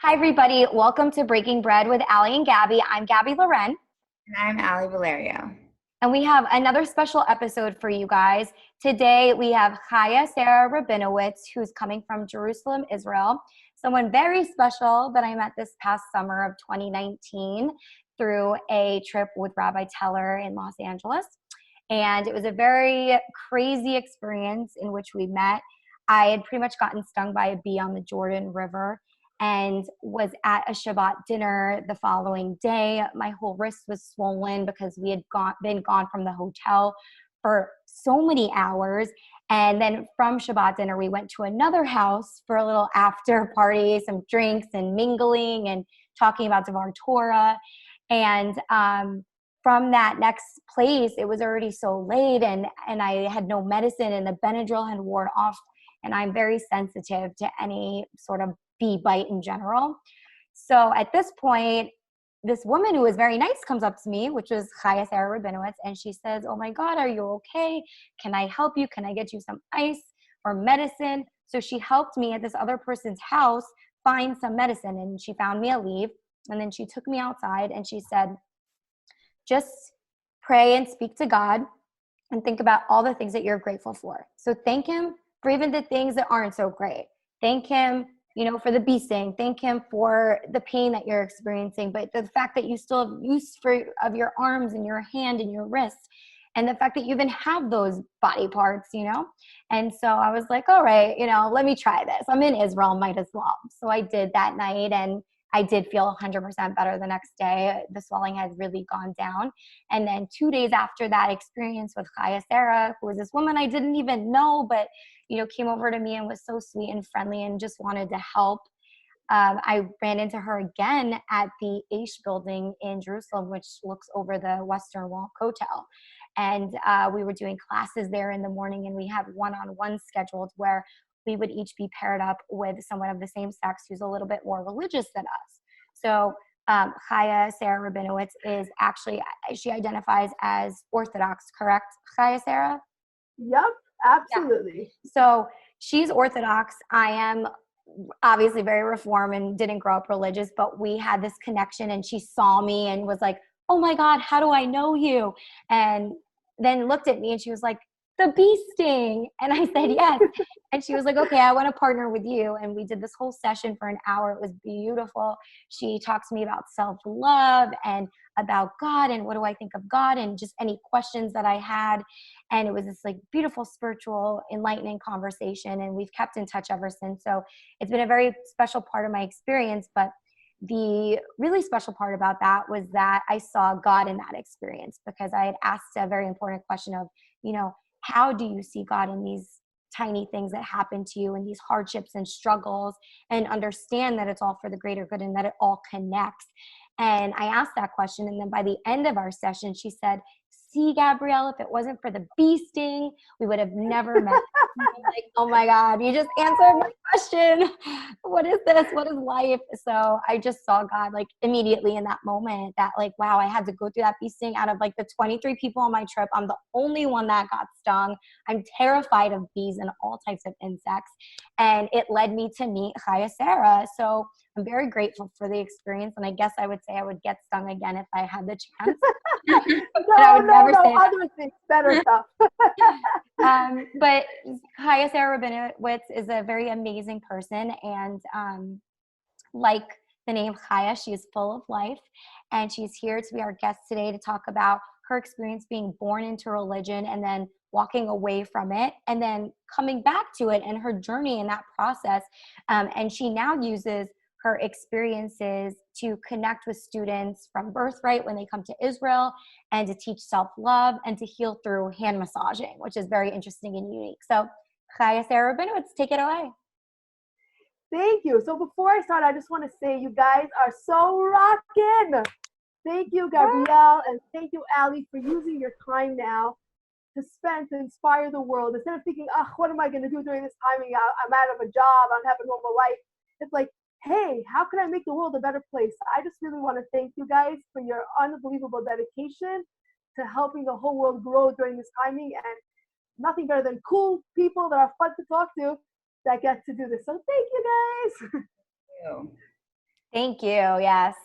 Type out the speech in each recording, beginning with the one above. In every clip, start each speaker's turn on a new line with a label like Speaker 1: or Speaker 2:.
Speaker 1: Hi, everybody. Welcome to Breaking Bread with Alie and Gabby. I'm Gabby Loren.
Speaker 2: And I'm Alie Valerio.
Speaker 1: And we have another special episode for you guys. Today, we have Chaya Sara Rabinowitz, who's coming from Jerusalem, Israel. Someone very special that I met this past summer of 2019 through a trip with Rabbi Teller in Los Angeles. And it was a very crazy experience in which we met. I had pretty much gotten stung by a bee on the Jordan River and was at a Shabbat dinner the following day. My whole wrist was swollen because we had been gone from the hotel for so many hours. And then from Shabbat dinner, we went to another house for a little after party, some drinks and mingling and talking about Devar Torah. And from that next place, it was already so late and I had no medicine and the Benadryl had worn off. And I'm very sensitive to any sort of bee bite in general. So at this point, this woman who was very nice comes up to me, which was Chaya Sara Rabinowitz, and she says, "Oh my God, are you okay? Can I help you? Can I get you some ice or medicine?" So she helped me at this other person's house find some medicine, and she found me a leave, and then she took me outside and she said, "Just pray and speak to God and think about all the things that you're grateful for. So thank him for even the things that aren't so great. Thank him, for the bee sting. Thank him for the pain that you're experiencing, but the fact that you still have use of your arms and your hand and your wrist, and the fact that you even have those body parts, And so I was like, all right, let me try this. I'm in Israel, might as well. So I did that night, and I did feel 100% better the next day. The swelling had really gone down. And then 2 days after that experience with Chaya Sara, who was this woman I didn't even know, but, came over to me and was so sweet and friendly and just wanted to help. I ran into her again at the Aish building in Jerusalem, which looks over the Western Wall Kotel. And we were doing classes there in the morning, and we had one-on-one scheduled where we would each be paired up with someone of the same sex who's a little bit more religious than us. So Chaya Sara Rabinowitz is actually, she identifies as Orthodox, correct, Chaya Sara?
Speaker 3: Yep, absolutely.
Speaker 1: Yeah. So she's Orthodox. I am obviously very Reformed and didn't grow up religious, but we had this connection, and she saw me and was like, "Oh my God, how do I know you?" And then looked at me and she was like, "The bee sting." And I said, "Yes." And she was like, "Okay, I want to partner with you." And we did this whole session for an hour. It was beautiful. She talked to me about self-love and about God and what do I think of God and just any questions that I had. And it was this beautiful spiritual enlightening conversation. And we've kept in touch ever since. So it's been a very special part of my experience. But the really special part about that was that I saw God in that experience, because I had asked a very important question of, how do you see God in these tiny things that happen to you and these hardships and struggles, and understand that it's all for the greater good and that it all connects. And I asked that question. And then by the end of our session, she said, "See, Gabrielle, if it wasn't for the bee sting, we would have never met." I'm like, "Oh my God, you just answered my question. What is this? What is life?" So I just saw God immediately in that moment, that wow, I had to go through that bee sting. Out of the 23 people on my trip, I'm the only one that got stung. I'm terrified of bees and all types of insects. And it led me to meet Chaya Sara. So I'm very grateful for the experience. And I guess I would say I would get stung again if I had the chance.
Speaker 3: Other things, better stuff.
Speaker 1: But Chaya Sara Rabinowitz is a very amazing person, and like the name Chaya, she is full of life, and she's here to be our guest today to talk about her experience being born into religion and then walking away from it and then coming back to it, and her journey in that process. And she now uses her experiences to connect with students from Birthright when they come to Israel, and to teach self-love and to heal through hand massaging, which is very interesting and unique. So Chaya Sara Rabinowitz, take it away.
Speaker 3: Thank you. So before I start, I just want to say you guys are so rocking. Thank you, Gabrielle, and thank you, Alie, for using your time now to spend to inspire the world. Instead of thinking, what am I going to do during this timing? I'm out of a job. I'm having a normal life. It's like, hey, how can I make the world a better place? I just really want to thank you guys for your unbelievable dedication to helping the whole world grow during this timing, and nothing better than cool people that are fun to talk to that get to do this. So thank you guys.
Speaker 2: Thank you.
Speaker 1: Thank you. Yes.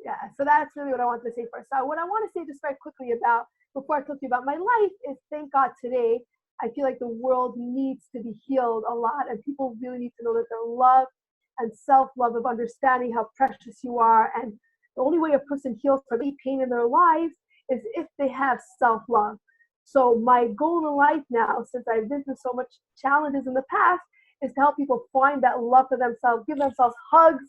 Speaker 3: Yeah, so that's really what I wanted to say first. So what I want to say just very quickly about, before I talk to you about my life, is thank God today, I feel like the world needs to be healed a lot, and people really need to know that their love and self-love of understanding how precious you are. And the only way a person heals from any pain in their lives is if they have self-love. So my goal in life now, since I've been through so much challenges in the past, is to help people find that love for themselves, give themselves hugs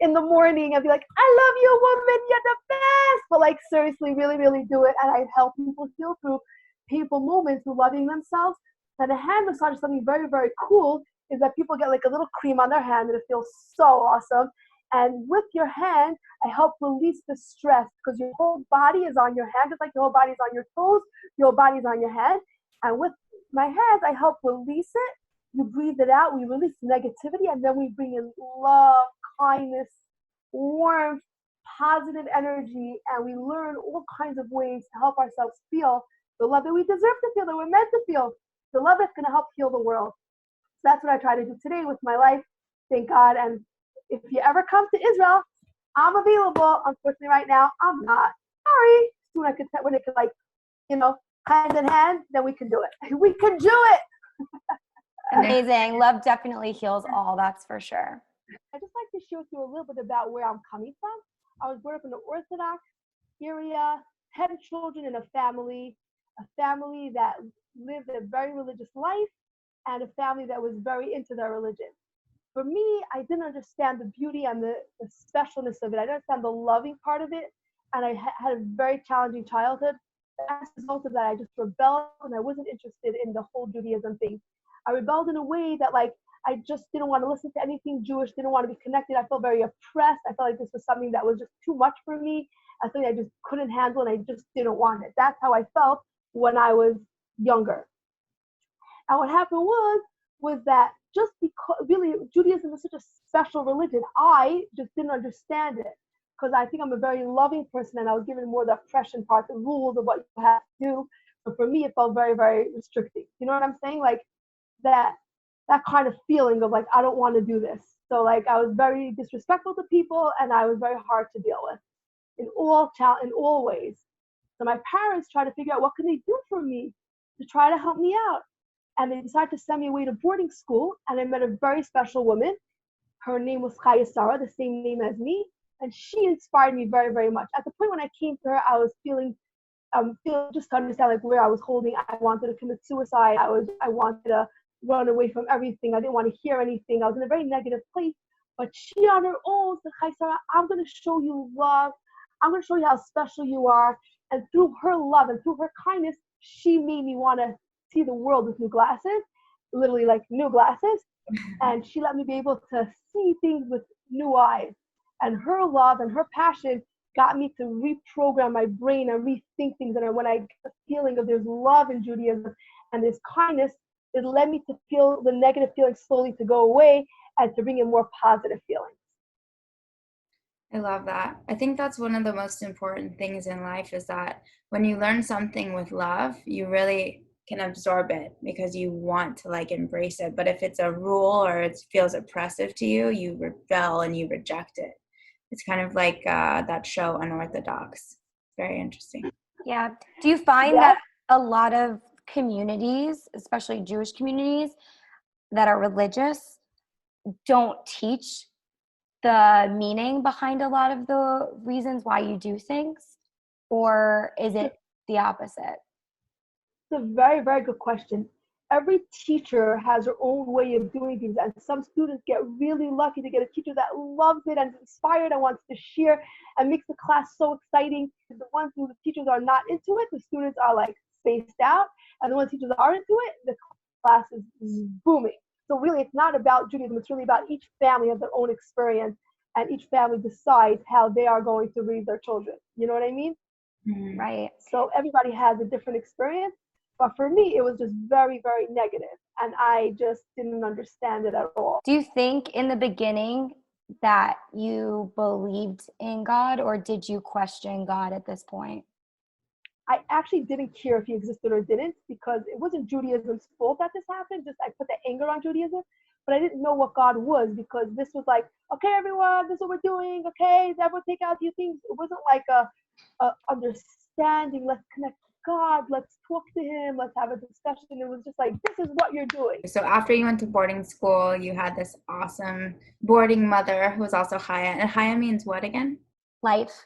Speaker 3: in the morning and be like, I love you, woman, you're the best. But like, seriously, really, really do it. And I help people heal through painful moments through loving themselves. And a hand massage is something very, very cool, is that people get like a little cream on their hand and it feels so awesome. And with your hand, I help release the stress because your whole body is on your hand, just like your whole body is on your toes, your whole body is on your head. And with my hands, I help release it. You breathe it out, we release negativity, and then we bring in love, kindness, warmth, positive energy, and we learn all kinds of ways to help ourselves feel the love that we deserve to feel, that we're meant to feel, the love that's going to help heal the world. So that's what I try to do today with my life, thank God. And if you ever come to Israel, I'm available. Unfortunately, right now, I'm not. Sorry. Soon I could, when it could, like, hand in hand, then we can do it. We can do it.
Speaker 1: Amazing. Love definitely heals all, that's for sure.
Speaker 3: I'd just like to share with you a little bit about where I'm coming from. I was brought up in an orthodox area, 10 children in a family that lived a very religious life, and a family that was very into their religion. For me, I didn't understand the beauty and the specialness of it. I didn't understand the loving part of it, and I had a very challenging childhood. As a result of that, I just rebelled, and I wasn't interested in the whole Judaism thing. I rebelled in a way that, like, I just didn't want to listen to anything Jewish, didn't want to be connected. I felt very oppressed. I felt like this was something that was just too much for me. I think I just couldn't handle and I just didn't want it. That's how I felt when I was younger. And what happened was that just because really Judaism is such a special religion, I just didn't understand it. Because I think I'm a very loving person and I was given more the oppression part, the rules of what you have to do. So for me, it felt very, very restricting. You know what I'm saying? Like that kind of feeling of like, I don't want to do this. So like I was very disrespectful to people and I was very hard to deal with in all ways. So my parents tried to figure out what can they do for me to try to help me out. And they decided to send me away to boarding school. And I met a very special woman. Her name was Chaya Sara, the same name as me. And she inspired me very, very much. At the point when I came to her, I was feeling just to understand like where I was holding. I wanted to commit suicide. I wanted to run away from everything. I didn't want to hear anything. I was in a very negative place. But she on her own said, Chaya Sara, I'm going to show you love. I'm going to show you how special you are. And through her love and through her kindness, she made me want to see the world with new glasses, literally like new glasses. And she let me be able to see things with new eyes. And her love and her passion got me to reprogram my brain and rethink things. And when I get the feeling of there's love in Judaism and there's kindness, it led me to feel the negative feelings slowly to go away and to bring in more positive feelings.
Speaker 2: I love that. I think that's one of the most important things in life is that when you learn something with love, you really can absorb it because you want to like embrace it. But if it's a rule or it feels oppressive to you, you rebel and you reject it. It's kind of like that show Unorthodox. Very interesting.
Speaker 1: Yeah. Do you find that a lot of communities, especially Jewish communities that are religious, don't teach the meaning behind a lot of the reasons why you do things? Or is it the opposite?
Speaker 3: It's a very, very good question. Every teacher has her own way of doing things, and some students get really lucky to get a teacher that loves it and is inspired and wants to share and makes the class so exciting. The ones who the teachers are not into it, the students are like spaced out, and the ones teachers are into it, the class is booming. So really, it's not about Judaism. It's really about each family has their own experience, and each family decides how they are going to raise their children. You know what I mean?
Speaker 2: Mm-hmm.
Speaker 1: Right.
Speaker 3: So everybody has a different experience. But for me, it was just very, very negative, and I just didn't understand it at all.
Speaker 1: Do you think in the beginning that you believed in God, or did you question God at this point?
Speaker 3: I actually didn't care if he existed or didn't, because it wasn't Judaism's fault that this happened. Just I put the anger on Judaism. but I didn't know what God was, because this was like, okay, everyone, this is what we're doing. Okay, everyone take out your things. It wasn't like a understanding. Let's connect to God. Let's talk to Him. Let's have a discussion. It was just like, this is what you're doing.
Speaker 2: So after you went to boarding school, you had this awesome boarding mother who was also Chaya. And Chaya means what again?
Speaker 1: Life.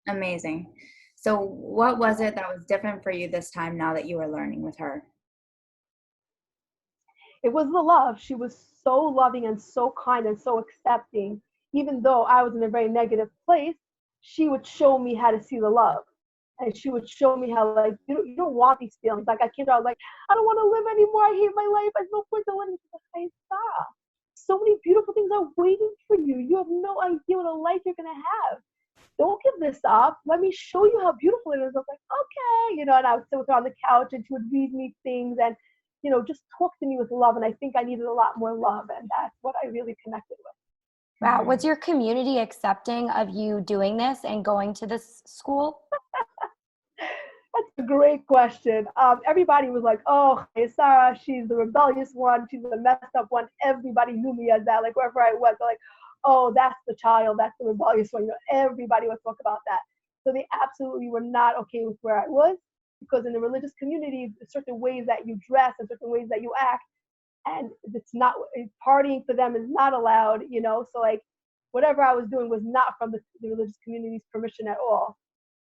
Speaker 2: Amazing. So what was it that was different for you this time now that you were learning with her?
Speaker 3: It was the love. She was so loving and so kind and so accepting. Even though I was in a very negative place, she would show me how to see the love. And she would show me how, like, you don't want these feelings. Like, I came to her, I was like, I don't want to live anymore. I hate my life. There's no point to living. She's like, hey, Sarah, so many beautiful things are waiting for you. You have no idea what a life you're going to have. Don't give this up. Let me show you how beautiful it is. I was like, okay. And I would sit with her on the couch and she would read me things and, just talk to me with love. And I think I needed a lot more love. And that's what I really connected with.
Speaker 1: Wow. Was your community accepting of you doing this and going to this school?
Speaker 3: That's a great question. Everybody was like, oh, hey, Sarah, she's the rebellious one. She's the messed up one. Everybody knew me as that. Like, wherever I went, they're like, oh, that's the child. That's the rebellious one. Everybody would talk about that. So they absolutely were not okay with where I was, because in the religious community, there's certain ways that you dress and certain ways that you act. And it's not, partying for them is not allowed, So, like, whatever I was doing was not from the religious community's permission at all.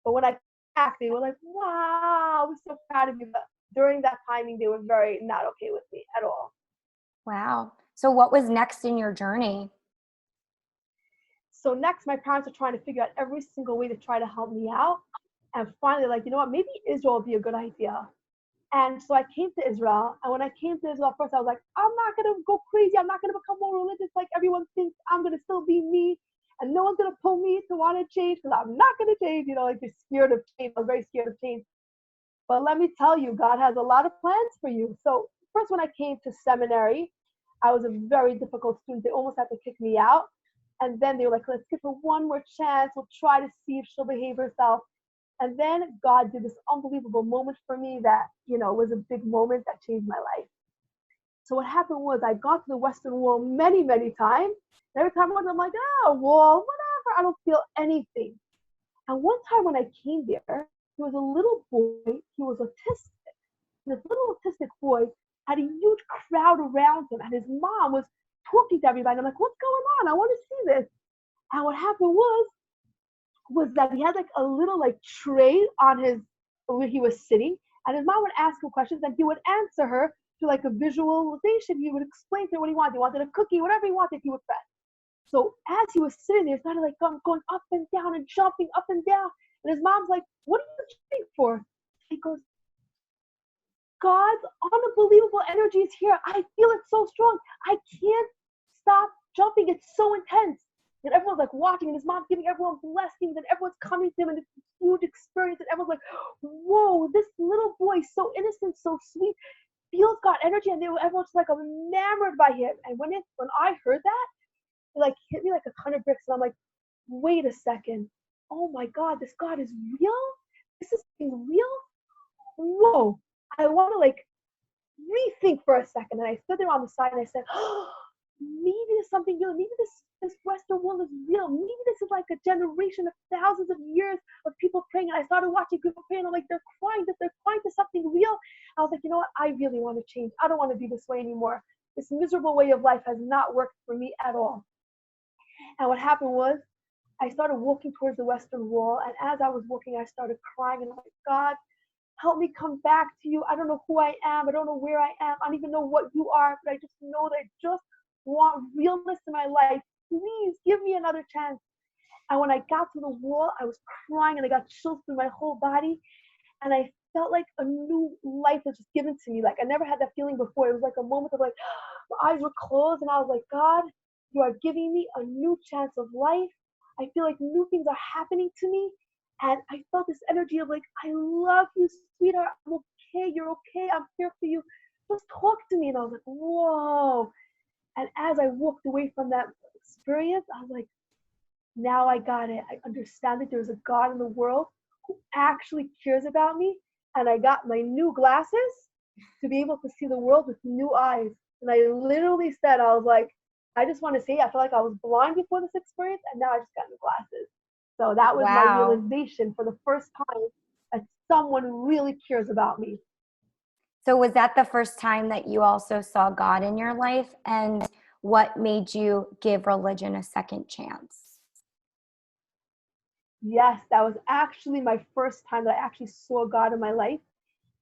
Speaker 3: But when I act, they were like, wow, I was so proud of you. But during that timing, they were very not okay with me at all.
Speaker 1: Wow. So what was next in your journey?
Speaker 3: So next, my parents are trying to figure out every single way to try to help me out. And finally, like, you know what, maybe Israel would be a good idea. And so I came to Israel. And when I came to Israel, first I was like, I'm not going to go crazy. I'm not going to become more religious like everyone thinks. I'm going to still be me. And no one's going to pull me to want to change, because I'm not going to change. Like, you're scared of change. I was very scared of change. But let me tell you, God has a lot of plans for you. So first, when I came to seminary, I was a very difficult student. They almost had to kick me out. And then they were like, let's give her one more chance. We'll try to see if she'll behave herself. And then God did this unbelievable moment for me that, was a big moment that changed my life. So what happened was, I got to the Western Wall many, many times. And every time I went, I'm like, wall, whatever. I don't feel anything. And one time when I came there, there was a little boy. He was autistic. And this little autistic boy had a huge crowd around him. And his mom was talking to everybody. I'm like, what's going on? I want to see this. And what happened was that he had like a little like tray on where he was sitting, and his mom would ask him questions and he would answer her through like a visualization. He would explain to her what he wanted. He wanted a cookie, whatever he wanted, he would press. So as he was sitting there, he started like going up and down and jumping up and down. And his mom's like, what are you jumping for? He goes, God's unbelievable energy is here. I feel it so strong. I can't stop jumping. It's so intense. And everyone's like watching, and his mom's giving everyone blessings, and everyone's coming to him, and it's a huge experience. And everyone's like, whoa, this little boy, so innocent, so sweet, feels God energy. And everyone's like enamored by him. And when I heard that, it like hit me like a ton of bricks. And I'm like, wait a second. Oh my God, this God is real? This is real? Whoa. I want to like rethink for a second. And I stood there on the side and I said, oh, maybe there's something real. Maybe this Western world is real. Maybe this is like a generation of thousands of years of people praying. And I started watching people praying. I'm like, they're crying to something real. I was like, you know what? I really want to change. I don't want to be this way anymore. This miserable way of life has not worked for me at all. And what happened was, I started walking towards the Western Wall. And as I was walking, I started crying. And I'm like, God, help me come back to you. I don't know who I am. I don't know where I am. I don't even know what you are. But I just know that I just want realness in my life. Please give me another chance. And when I got to the wall, I was crying and I got chills through my whole body. And I felt like a new life was just given to me. Like, I never had that feeling before. It was like a moment of like, my eyes were closed and I was like, God, you are giving me a new chance of life. I feel like new things are happening to me. And I felt this energy of like, I love you, sweetheart. I'm okay. You're okay. I'm here for you. Just talk to me. And I was like, whoa. And as I walked away from that experience, I was like, now I got it. I understand that there's a God in the world who actually cares about me. And I got my new glasses to be able to see the world with new eyes. And I literally said, I was like, I just want to say, I feel like I was blind before this experience, and now I just got new glasses. So that was my
Speaker 1: Wow.
Speaker 3: realization for the first time that someone really cares about me.
Speaker 1: So was that the first time that you also saw God in your life? And what made you give religion a second chance?
Speaker 3: Yes, that was actually my first time that I actually saw God in my life.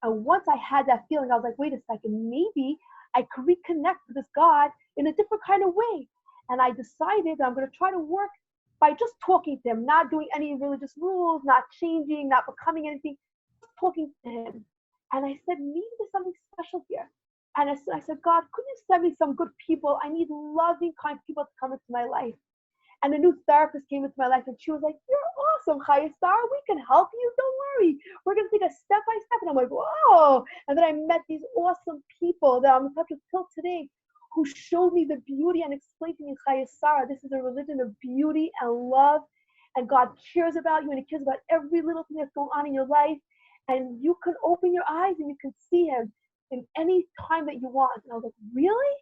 Speaker 3: And once I had that feeling, I was like, wait a second, maybe I could reconnect with this God in a different kind of way. And I decided that I'm going to try to work by just talking to him, not doing any religious rules, not changing, not becoming anything, just talking to him. And I said, maybe there's something special here. And I said, God, could you send me some good people? I need loving, kind people to come into my life. And a new therapist came into my life, and she was like, you're awesome, Chaya Sara. We can help you. Don't worry. We're going to take a step by step. And I'm like, whoa. And then I met these awesome people that I'm in touch with till today who showed me the beauty and explained to me, Chaya Sara, this is a religion of beauty and love. And God cares about you, and he cares about every little thing that's going on in your life. And you can open your eyes and you can see him in any time that you want. And I was like, really?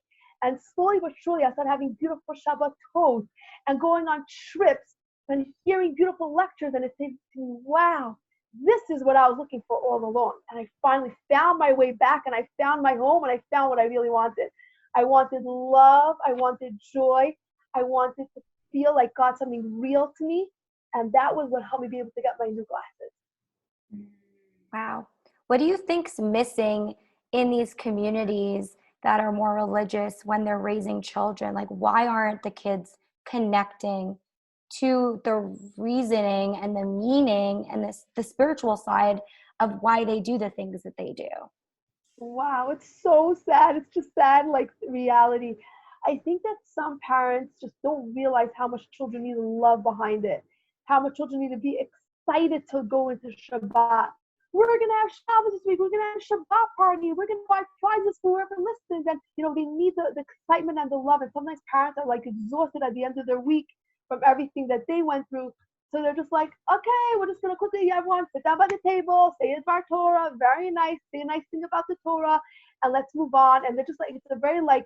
Speaker 3: And slowly but surely, I started having beautiful Shabbatot and going on trips and hearing beautiful lectures. And it said to me, wow, this is what I was looking for all along. And I finally found my way back, and I found my home, and I found what I really wanted. I wanted love. I wanted joy. I wanted to feel like God, something real to me. And that was what helped me be able to get my new glasses.
Speaker 1: Wow. What do you think's missing in these communities that are more religious when they're raising children? Like, why aren't the kids connecting to the reasoning and the meaning and the spiritual side of why they do the things that they do?
Speaker 3: Wow, it's so sad. It's just sad, like reality. I think that some parents just don't realize how much children need love behind it, how much children need to be excited to go into Shabbat. We're gonna have Shabbos this week. We're gonna have a Shabbat party. We're gonna buy prizes for whoever listens, and they need the excitement and the love. And sometimes parents are like exhausted at the end of their week from everything that they went through. So they're just like, okay, we're just gonna quickly everyone sit down by the table, say Bar Torah, very nice, say a nice thing about the Torah, and let's move on. And they're just like, it's a very like,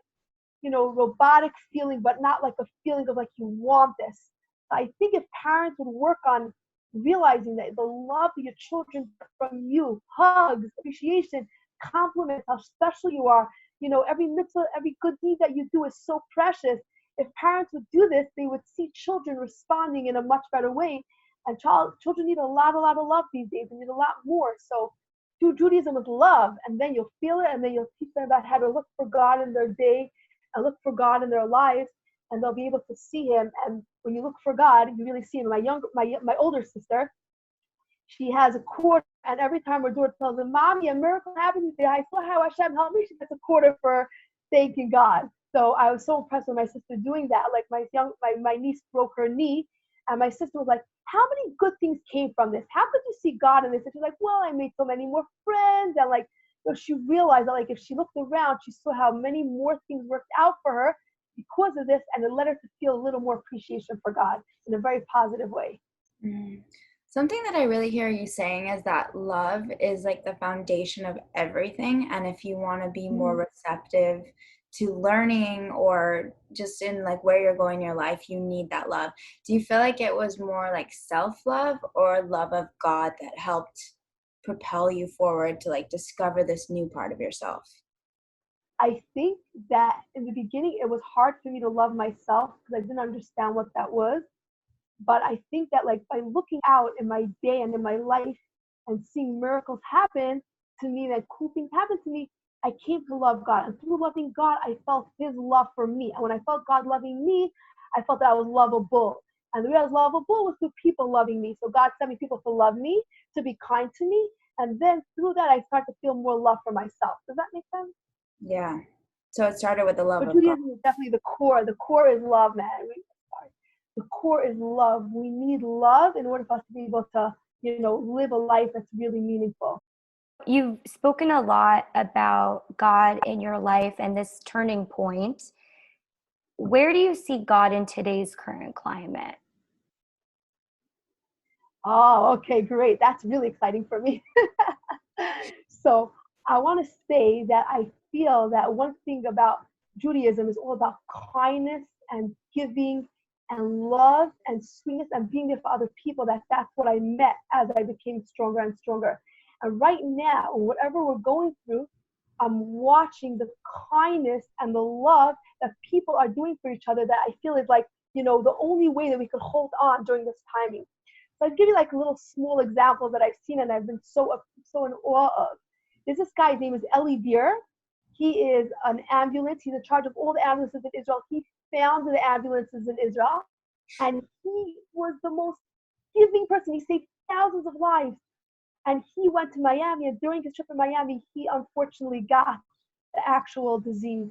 Speaker 3: robotic feeling, but not like a feeling of like you want this. I think if parents would work on realizing that the love of your children from you, hugs, appreciation, compliments, how special you are, every mitzvah, every good deed that you do is so precious. If parents would do this, they would see children responding in a much better way. And children need a lot of love these days. They need a lot more. So do Judaism with love, and then you'll feel it, and then you'll teach them about how to look for God in their day and look for God in their lives, and they'll be able to see him. And when you look for God, you really see him. My older sister, she has a quarter, and every time her daughter tells her, Mommy, a miracle happened today, I saw how Hashem helped me, she gets a quarter for thanking God. So I was so impressed with my sister doing that. Like my niece broke her knee, and my sister was like, how many good things came from this? How could you see God in this? And she's like, well, I made so many more friends. And like, she realized that like if she looked around, she saw how many more things worked out for her because of this, and it led her to feel a little more appreciation for God in a very positive way.
Speaker 2: Mm. Something that I really hear you saying is that love is like the foundation of everything. And if you want to be more receptive to learning or just in like where you're going in your life, you need that love. Do you feel like it was more like self-love or love of God that helped propel you forward to like discover this new part of yourself?
Speaker 3: I think that in the beginning, it was hard for me to love myself because I didn't understand what that was. But I think that like by looking out in my day and in my life and seeing miracles happen to me, that cool things happen to me, I came to love God. And through loving God, I felt his love for me. And when I felt God loving me, I felt that I was lovable. And the way I was lovable was through people loving me. So God sent me people to love me, to be kind to me. And then through that, I started to feel more love for myself. Does that make sense?
Speaker 2: Yeah. So it started with the love
Speaker 3: But
Speaker 2: of God.
Speaker 3: Judaism is definitely the core. The core is love, man. The core is love. We need love in order for us to be able to, live a life that's really meaningful.
Speaker 1: You've spoken a lot about God in your life and this turning point. Where do you see God in today's current climate?
Speaker 3: Oh, okay, great. That's really exciting for me. So I want to say that I feel that one thing about Judaism is all about kindness and giving and love and sweetness and being there for other people. That's what I met as I became stronger and stronger. And right now, whatever we're going through, I'm watching the kindness and the love that people are doing for each other that I feel is like, the only way that we could hold on during this timing. So I'll give you like a little small example that I've seen and I've been so in awe of. There's this guy, his name is Alie Gabby. He is an ambulance. He's in charge of all the ambulances in Israel. He founded the ambulances in Israel. And he was the most giving person. He saved thousands of lives. And he went to Miami, and during his trip in Miami, he unfortunately got the actual disease.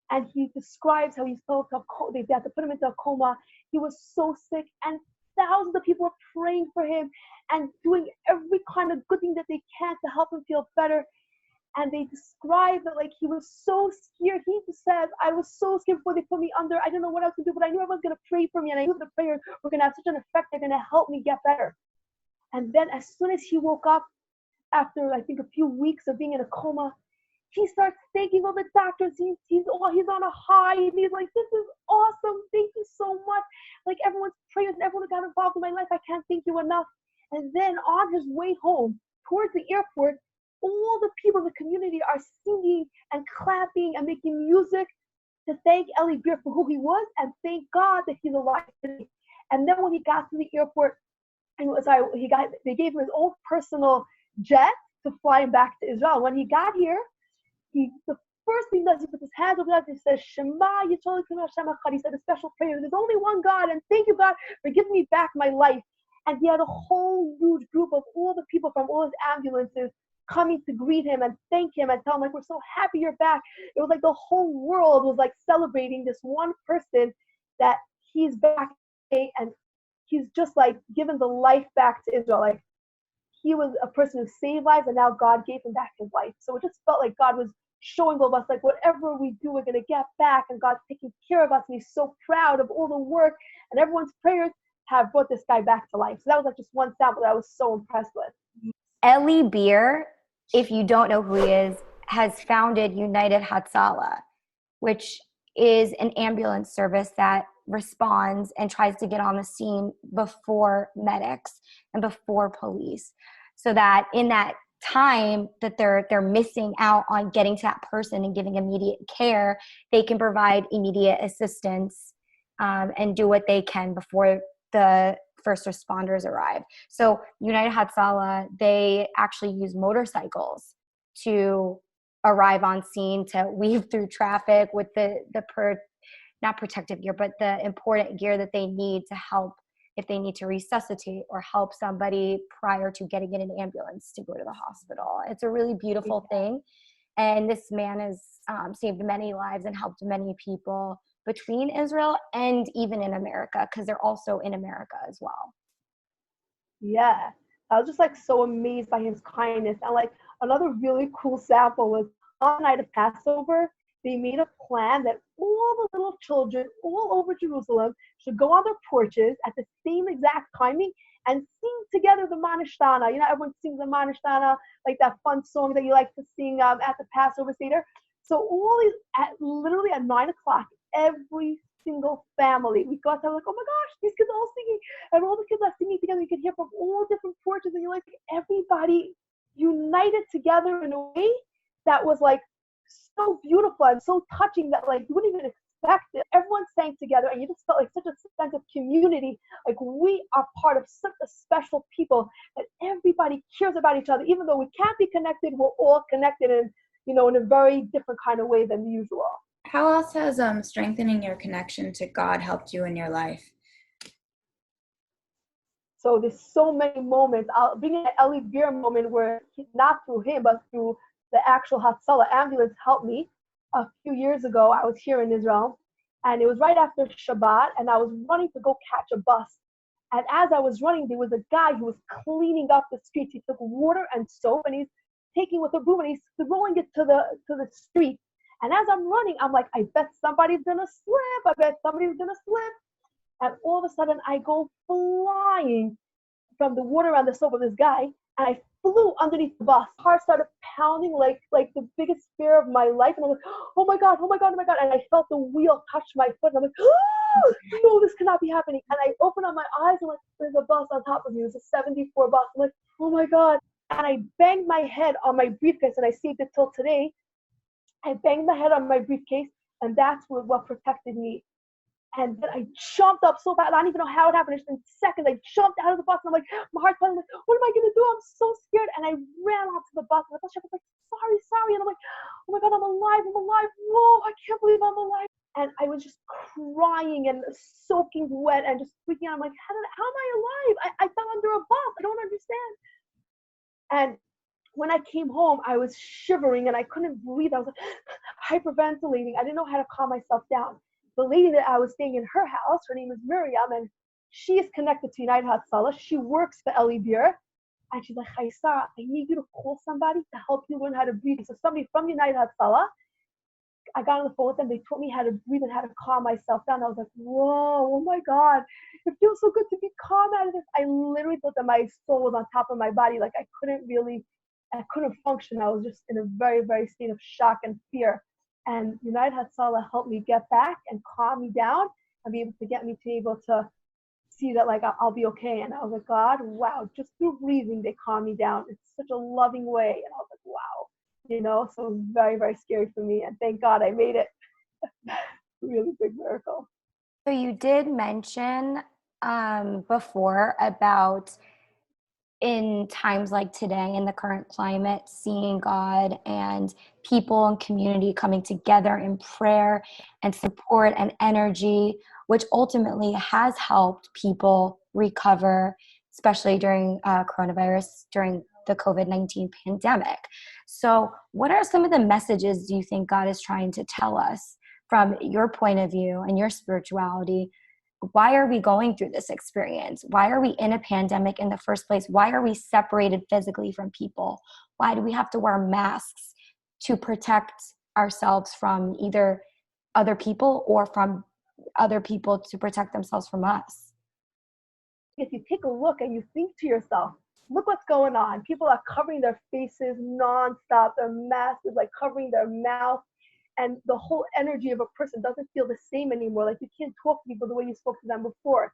Speaker 3: And he describes how he felt they had to put him into a coma. He was so sick, and thousands of people were praying for him and doing every kind of good thing that they can to help him feel better. And they describe that like he was so scared. He just says, I was so scared before they put me under. I didn't know what else to do, but I knew everyone's going to pray for me. And I knew the prayers were going to have such an effect. They're going to help me get better. And then as soon as he woke up, after I think a few weeks of being in a coma, he starts thanking all the doctors. He's on a high, and he's like, this is awesome. Thank you so much. Like everyone's prayers and everyone got involved in my life. I can't thank you enough. And then on his way home, towards the airport, all the people in the community are singing and clapping and making music to thank Alie Gabby for who he was and thank God that he's alive today. And then when he got to the airport, they gave him his own personal jet to fly him back to Israel. When he got here, the first thing that he put his hands over, he says, Shema Yisrael Hashem Echad. He said a special prayer. There's only one God, and thank you, God, for giving me back my life. And he had a whole huge group of all the people from all his ambulances coming to greet him and thank him and tell him, like, we're so happy you're back. It was like the whole world was like celebrating this one person that he's back and he's just like given the life back to Israel. Like he was a person who saved lives and now God gave him back his life. So it just felt like God was showing all of us, like whatever we do, we're going to get back, and God's taking care of us, and he's so proud of all the work, and everyone's prayers have brought this guy back to life. So that was like just one sample that I was so impressed with.
Speaker 1: Alie Gabby, if you don't know who he is, has founded United Hatzalah, which is an ambulance service that responds and tries to get on the scene before medics and before police, so that in that time that they're missing out on getting to that person and giving immediate care, they can provide immediate assistance and do what they can before the first responders arrive. So United Hatzalah, they actually use motorcycles to arrive on scene, to weave through traffic with not protective gear, but the important gear that they need to help if they need to resuscitate or help somebody prior to getting in an ambulance to go to the hospital. It's a really beautiful thing. And this man has saved many lives and helped many people between Israel and even in America, because they're also in America as well.
Speaker 3: Yeah, I was just like so amazed by his kindness. And like another really cool sample was on the night of Passover, they made a plan that all the little children all over Jerusalem should go on their porches at the same exact timing and sing together the Manishtana. You know, everyone sings the Manishtana, like that fun song that you like to sing at the Passover Seder. So literally at 9 o'clock, every single family, we got to like, oh my gosh, these kids are all singing, and all the kids are singing together. You could hear from all different porches, and you're like, everybody united together in a way that was like so beautiful and so touching that like you wouldn't even expect it. Everyone sang together, and you just felt like such a sense of community. Like we are part of such a special people that everybody cares about each other, even though we can't be connected. We're all connected in a very different kind of way than usual.
Speaker 2: How else has strengthening your connection to God helped you in your life?
Speaker 3: So there's so many moments. I'll bring in an Alie Gabby moment where not through him, but through the actual Hatzalah ambulance helped me. A few years ago, I was here in Israel, and it was right after Shabbat, and I was running to go catch a bus. And as I was running, there was a guy who was cleaning up the streets. He took water and soap, and he's taking with a broom, and he's throwing it to the street. And as I'm running, I'm like, I bet somebody's gonna slip. I bet somebody's gonna slip. And all of a sudden, I go flying from the water and the soap of this guy, and I flew underneath the bus. Heart started pounding like the biggest fear of my life. And I'm like, oh my God, oh my God, oh my God. And I felt the wheel touch my foot. And I'm like, oh, no, this cannot be happening. And I opened up my eyes and like, there's a bus on top of me. It was a 74 bus. I'm like, oh my God. And I banged my head on my briefcase, and I saved it till today. I banged my head on my briefcase, and that's what protected me. And then I jumped up so bad. I don't even know how it happened. Just in seconds, I jumped out of the bus, and I'm like, my heart's pounding. Like, what am I gonna do? I'm so scared. And I ran onto the bus, and the bus driver was like, sorry. And I'm like, oh my God, I'm alive. Whoa, I can't believe I'm alive. And I was just crying and soaking wet and just freaking out. I'm like, how am I alive? I fell under a bus. I don't understand. And when I came home, I was shivering and I couldn't breathe. I was like hyperventilating. I didn't know how to calm myself down. The lady that I was staying in her house, her name is Miriam, and she is connected to United Hatzalah. She works for Alie Gabby. And she's like, Chaya Sara, I need you to call somebody to help you learn how to breathe. So somebody from United Hatzalah, I got on the phone with them. They taught me how to breathe and how to calm myself down. I was like, whoa, oh my God. It feels so good to be calm out of this. I literally thought that my soul was on top of my body. Like I couldn't function. I was just in a very, very state of shock and fear. And United Hatzalah helped me get back and calm me down and be able to get me to be able to see that like I'll be okay. And I was like, God, wow, just through breathing, they calm me down. It's such a loving way. And I was like, wow. So it was very, very scary for me. And thank God I made it. Really big miracle.
Speaker 1: So you did mention before about in times like today in the current climate, seeing God and people and community coming together in prayer and support and energy, which ultimately has helped people recover, especially during coronavirus, during the COVID-19 pandemic. So what are some of the messages do you think God is trying to tell us from your point of view and your spirituality? Why are we going through this experience? Why are we in a pandemic in the first place? Why are we separated physically from people? Why do we have to wear masks to protect ourselves from either other people or from other people to protect themselves from us?
Speaker 3: If you take a look and you think to yourself, look what's going on. People are covering their faces nonstop. Their masks is like covering their mouth. And the whole energy of a person doesn't feel the same anymore. Like you can't talk to people the way you spoke to them before.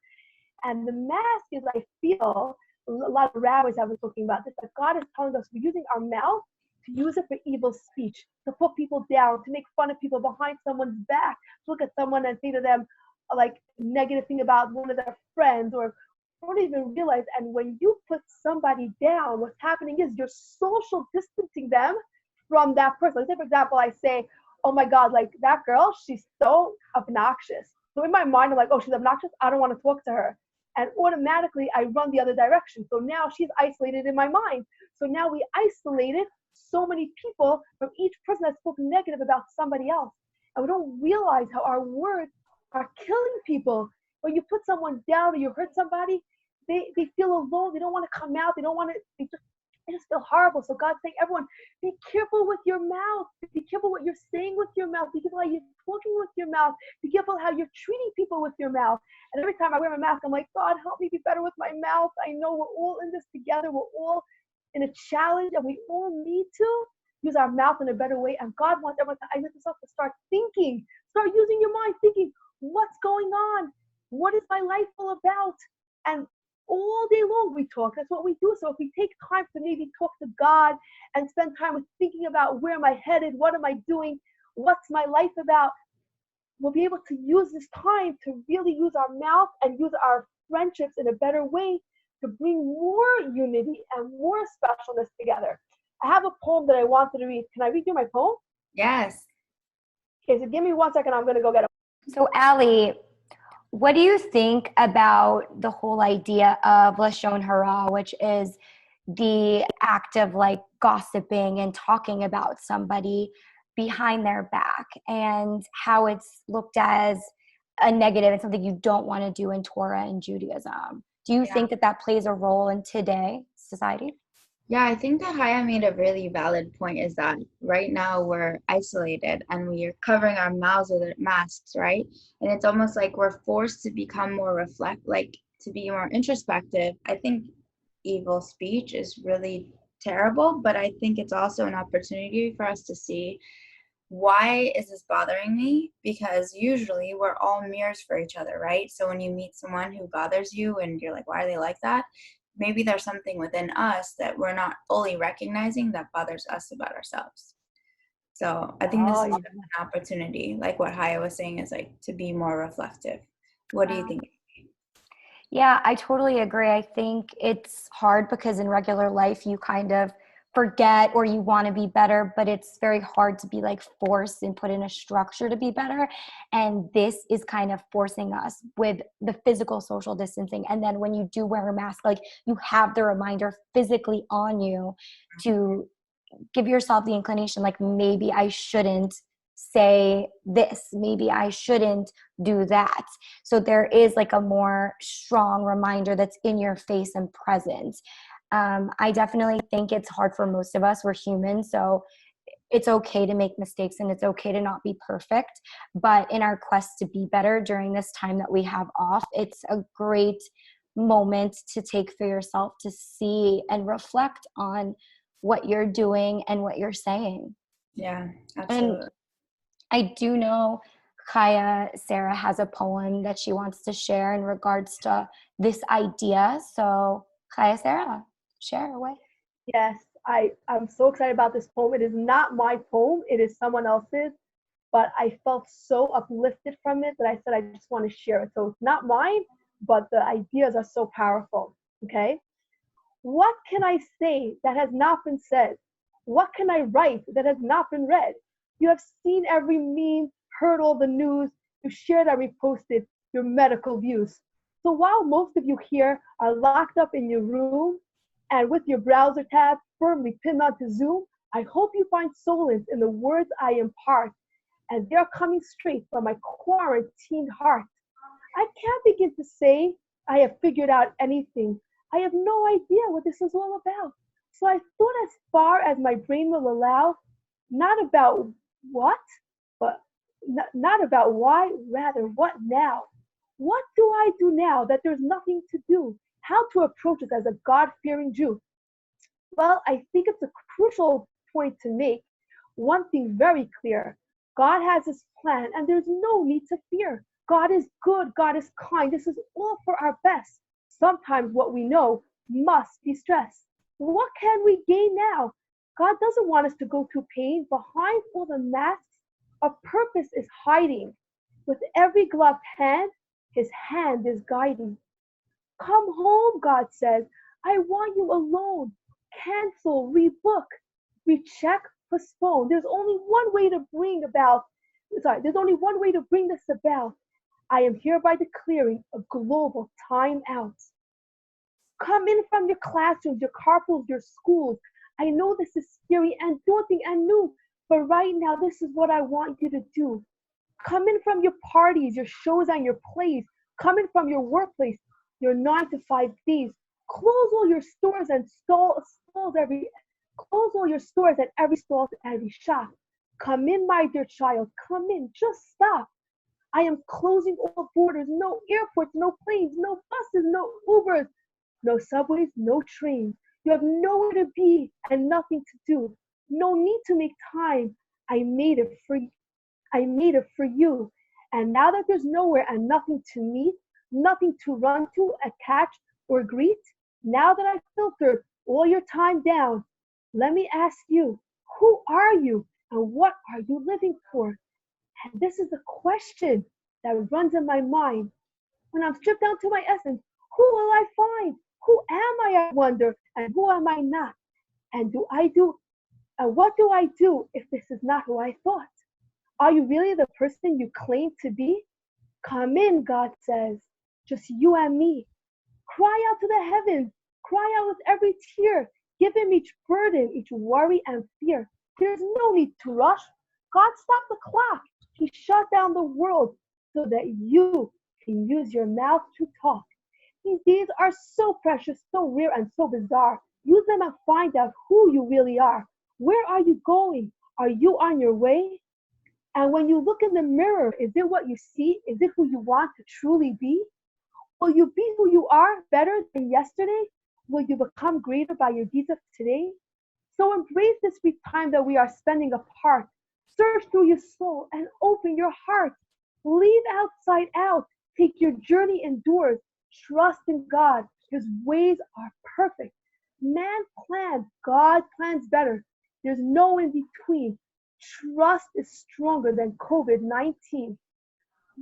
Speaker 3: And the mask is, I feel, a lot of rabbis have been talking about this, that God is telling us we're using our mouth to use it for evil speech, to put people down, to make fun of people behind someone's back, to look at someone and say to them like negative thing about one of their friends, or don't even realize. And when you put somebody down, what's happening is you're social distancing them from that person. Like, say, for example, I say, oh my God, like that girl, she's so obnoxious. So in my mind, I'm like, oh, she's obnoxious. I don't want to talk to her. And automatically I run the other direction. So now she's isolated in my mind. So now we isolated so many people from each person that spoke negative about somebody else. And we don't realize how our words are killing people. When you put someone down or you hurt somebody, they feel alone. They don't want to come out. They don't want to, they just feel horrible. So God's saying, everyone, be careful with your mouth. Be careful what you're saying with your mouth. Be careful how you're talking with your mouth. Be careful how you're treating people with your mouth. And every time I wear my mask, I'm like, God, help me be better with my mouth. I know we're all in this together. We're all in a challenge, and we all need to use our mouth in a better way. And God wants everyone to isolate themselves, to start thinking. Start using your mind, thinking, what's going on? What is my life all about? And all day long we talk. That's what we do. So if we take time to maybe talk to God and spend time with thinking about where am I headed, what am I doing, what's my life about, we'll be able to use this time to really use our mouth and use our friendships in a better way to bring more unity and more specialness together. I have a poem that I wanted to read. Can I read you my poem?
Speaker 2: Yes.
Speaker 3: Okay, so give me 1 second. I'm going to go get it.
Speaker 1: So Alie, what do you think about the whole idea of Lashon Hara, which is the act of like gossiping and talking about somebody behind their back, and how it's looked as a negative and something you don't want to do in Torah and Judaism? Do you think that that plays a role in today's society?
Speaker 2: Yeah, I think that Chaya made a really valid point, is that right now we're isolated and we are covering our mouths with masks, right? And it's almost like we're forced to become more to be more introspective. I think evil speech is really terrible, but I think it's also an opportunity for us to see, why is this bothering me? Because usually we're all mirrors for each other, right? So when you meet someone who bothers you and you're like, why are they like that? Maybe there's something within us that we're not fully recognizing that bothers us about ourselves. So I think this is
Speaker 3: Oh,
Speaker 2: an opportunity, like what Chaya was saying, is like to be more reflective. What do you think?
Speaker 1: Yeah, I totally agree. I think it's hard because in regular life you kind of forget or you want to be better, but it's very hard to be like forced and put in a structure to be better. And this is kind of forcing us with the physical social distancing. And then when you do wear a mask, like you have the reminder physically on you to give yourself the inclination, like maybe I shouldn't say this, maybe I shouldn't do that. So there is like a more strong reminder that's in your face and present. I definitely think it's hard for most of us. We're human, so it's okay to make mistakes and it's okay to not be perfect. But in our quest to be better during this time that we have off, it's a great moment to take for yourself to see and reflect on what you're doing and what you're saying.
Speaker 2: Yeah, absolutely.
Speaker 1: And I do know Chaya Sara has a poem that she wants to share in regards to this idea. So Chaya Sara, share away.
Speaker 3: yes, I'm so excited about this poem. It is not my poem, it is someone else's, but I felt so uplifted from it that I said I just want to share it. So it's not mine, but the ideas are so powerful. Okay? What can I say that has not been said? What can I write that has not been read? You have seen every meme, heard all the news, you shared and reposted your medical views. So while most of you here are locked up in your room and with your browser tab firmly pinned onto Zoom, I hope you find solace in the words I impart as they're coming straight from my quarantined heart. I can't begin to say I have figured out anything. I have no idea what this is all about. So I thought as far as my brain will allow, not about what, but not about why, rather what now. What do I do now that there's nothing to do? How to approach it as a God-fearing Jew? Well, I think it's a crucial point to make. One thing very clear, God has his plan and there's no need to fear. God is good, God is kind. This is all for our best. Sometimes what we know must be stressed. What can we gain now? God doesn't want us to go through pain. Behind all the masks, a purpose is hiding. With every gloved hand, his hand is guiding. Come home, God says. I want you alone. Cancel, rebook, recheck, postpone. There's only one way to there's only one way to bring this about. I am hereby declaring a global timeout. Come in from your classrooms, your carpools, your schools. I know this is scary and daunting and new, but right now, this is what I want you to do. Come in from your parties, your shows, and your plays. Come in from your workplace, your 9 to 5 days. Close all your stores and close all your stores and every stall and every shop. Come in, my dear child. Come in. Just stop. I am closing all borders. No airports, no planes, no buses, no Ubers, no subways, no trains. You have nowhere to be and nothing to do. No need to make time. I made it for you. I made it for you. And now that there's nowhere and nothing to meet, nothing to run to, catch, or greet, now that I've filtered all your time down, let me ask you, who are you and what are you living for? And this is the question that runs in my mind. When I'm stripped down to my essence, who will I find? Who am I wonder, and who am I not? And what do I do if this is not who I thought? Are you really the person you claim to be? Come in, God says, just you and me. Cry out to the heavens, cry out with every tear. Give him each burden, each worry and fear. There's no need to rush. God stopped the clock. He shut down the world so that you can use your mouth to talk. These days are so precious, so rare, and so bizarre. Use them and find out who you really are. Where are you going? Are you on your way? And when you look in the mirror, is it what you see? Is it who you want to truly be? Will you be who you are better than yesterday? Will you become greater by your deeds of today? So embrace this free time that we are spending apart. Search through your soul and open your heart. Leave outside out. Take your journey indoors. Trust in God. His ways are perfect. Man plans, God plans better. There's no in between. Trust is stronger than COVID-19.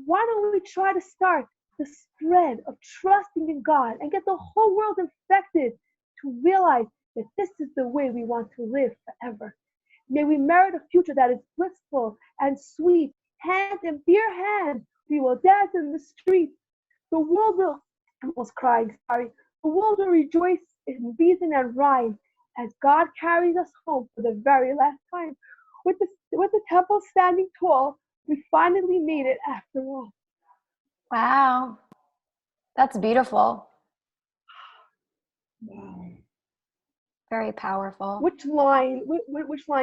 Speaker 3: Why don't we try to start the spread of trusting in God and get the whole world infected to realize that this is the way we want to live forever. May we merit a future that is blissful and sweet. Hand in beer hand, we will dance in the streets. The world will, I was crying, sorry. The world will rejoice in reason and rhyme as God carries us home for the very last time. With the temple standing tall, we finally made it after all.
Speaker 1: Wow. That's beautiful.
Speaker 2: Wow.
Speaker 1: Very powerful.
Speaker 3: Which line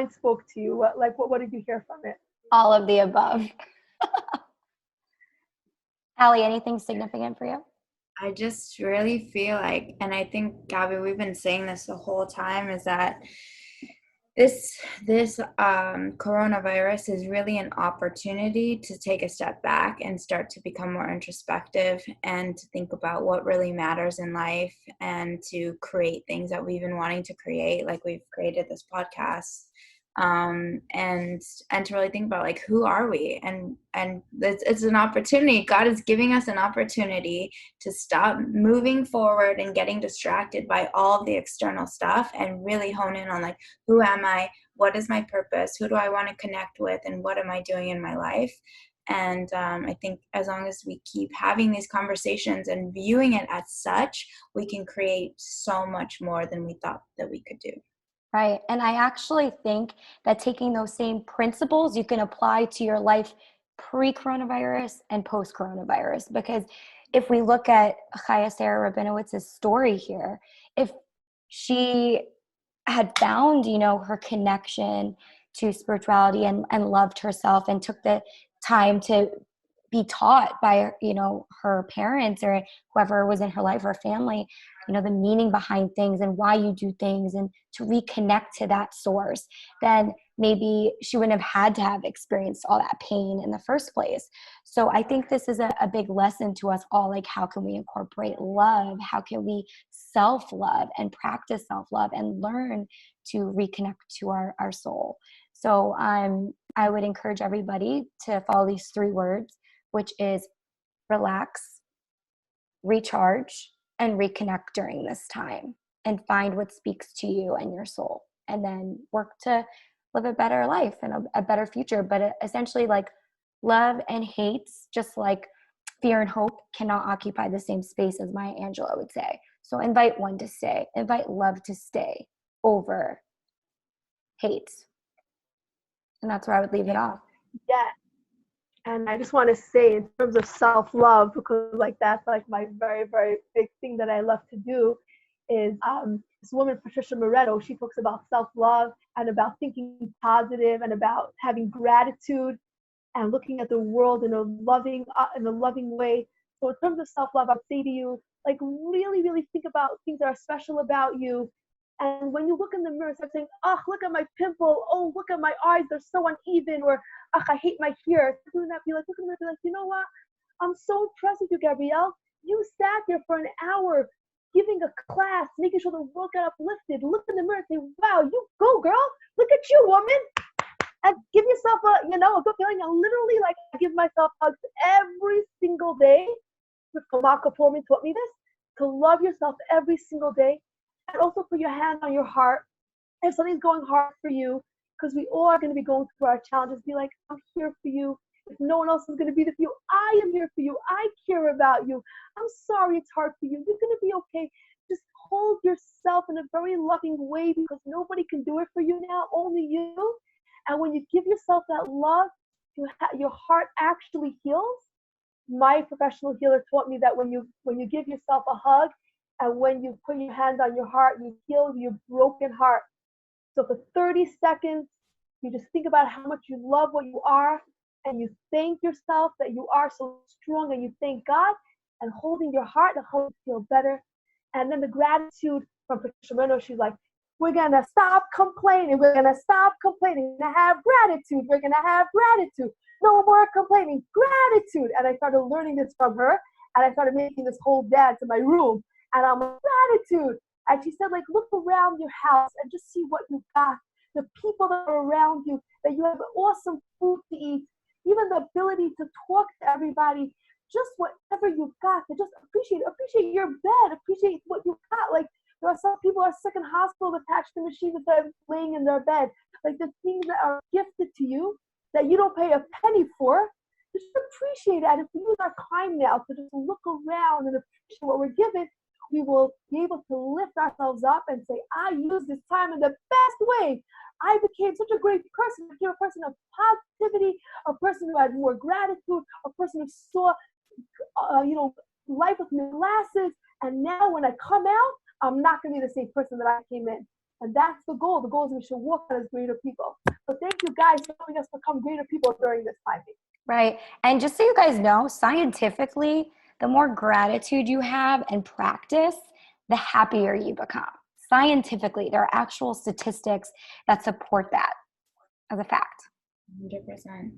Speaker 3: spoke to you? What did you hear from it?
Speaker 1: All of the above. Alie, anything significant for you?
Speaker 2: I just really feel like, and I think, Gabby, we've been saying this the whole time, is that this coronavirus is really an opportunity to take a step back and start to become more introspective and to think about what really matters in life and to create things that we've been wanting to create, like we've created this podcast, and to really think about, like, who are we? And it's an opportunity. God is giving us an opportunity to stop moving forward and getting distracted by all of the external stuff and really hone in on, like, who am I? What is my purpose? Who do I want to connect with? And what am I doing in my life? And I think as long as we keep having these conversations and viewing it as such, we can create so much more than we thought that we could do.
Speaker 1: Right. And I actually think that taking those same principles you can apply to your life pre-coronavirus and post-coronavirus. Because if we look at Chaya Sara Rabinowitz's story here, if she had found, her connection to spirituality and loved herself and took the time to be taught by, her parents or whoever was in her life, her family, the meaning behind things and why you do things and to reconnect to that source, then maybe she wouldn't have had to have experienced all that pain in the first place. So I think this is a big lesson to us all. Like, how can we incorporate love? How can we self-love and practice self-love and learn to reconnect to our soul? So I would encourage everybody to follow these 3 words, which is relax, recharge, and reconnect during this time, and find what speaks to you and your soul, and then work to live a better life and a better future. But essentially, like, love and hate, just like fear and hope, cannot occupy the same space, as Maya Angelou would say. So invite one to stay, invite love to stay over hate. And that's where I would leave it off.
Speaker 3: Yeah. And I just want to say, in terms of self-love, because that's my very, very big thing that I love to do, is this woman, Patricia Moretto, she talks about self-love and about thinking positive and about having gratitude and looking at the world in a loving way. So in terms of self-love, I'd say to you, really, really think about things that are special about you. And when you look in the mirror, start saying, oh, look at my pimple. Oh, look at my eyes. They're so uneven. Or, oh, I hate my hair. Doing that, be like, look at me, be like, you know what? I'm so impressed with you, Gabrielle. You sat there for an hour giving a class, making sure the world got uplifted. Look in the mirror and say, wow, you go, girl. Look at you, woman. And give yourself a good feeling. And literally, I give myself hugs every single day. Marco Pullman taught me this, to love yourself every single day. And also put your hand on your heart. If something's going hard for you, because we all are going to be going through our challenges, be like, I'm here for you. If no one else is going to be there for you, I am here for you. I care about you. I'm sorry it's hard for you. You're going to be okay. Just hold yourself in a very loving way, because nobody can do it for you now, only you. And when you give yourself that love, your heart actually heals. My professional healer taught me that when you give yourself a hug, and when you put your hand on your heart, you heal your broken heart. So for 30 seconds, you just think about how much you love what you are, and you thank yourself that you are so strong, and you thank God, and holding your heart to help you feel better. And then the gratitude from Patricia Moretto, she's like, We're going to stop complaining. We're going to stop complaining. We're going to have gratitude. We're going to have gratitude. No more complaining. Gratitude. And I started learning this from her. And I started making this whole dance in my room. And I'm like, gratitude. And she said, like, look around your house and just see what you got. The people that are around you, that you have awesome food to eat, even the ability to talk to everybody, just whatever you got, to just appreciate your bed, appreciate what you got. Like, there are some people who are sick in hospital attached to machines that are laying in their bed. Like, the things that are gifted to you that you don't pay a penny for, just appreciate it. And if we use our time now to just look around and appreciate what we're given, we will be able to lift ourselves up and say, I used this time in the best way. I became such a great person. I became a person of positivity, a person who had more gratitude, a person who saw, life with new glasses. And now when I come out, I'm not going to be the same person that I came in. And that's the goal. The goal is we should walk out as greater people. So thank you guys for helping us become greater people during this time.
Speaker 1: Right. And just so you guys know, scientifically, the more gratitude you have and practice, the happier you become. Scientifically, there are actual statistics that support that as a fact.
Speaker 2: 100%.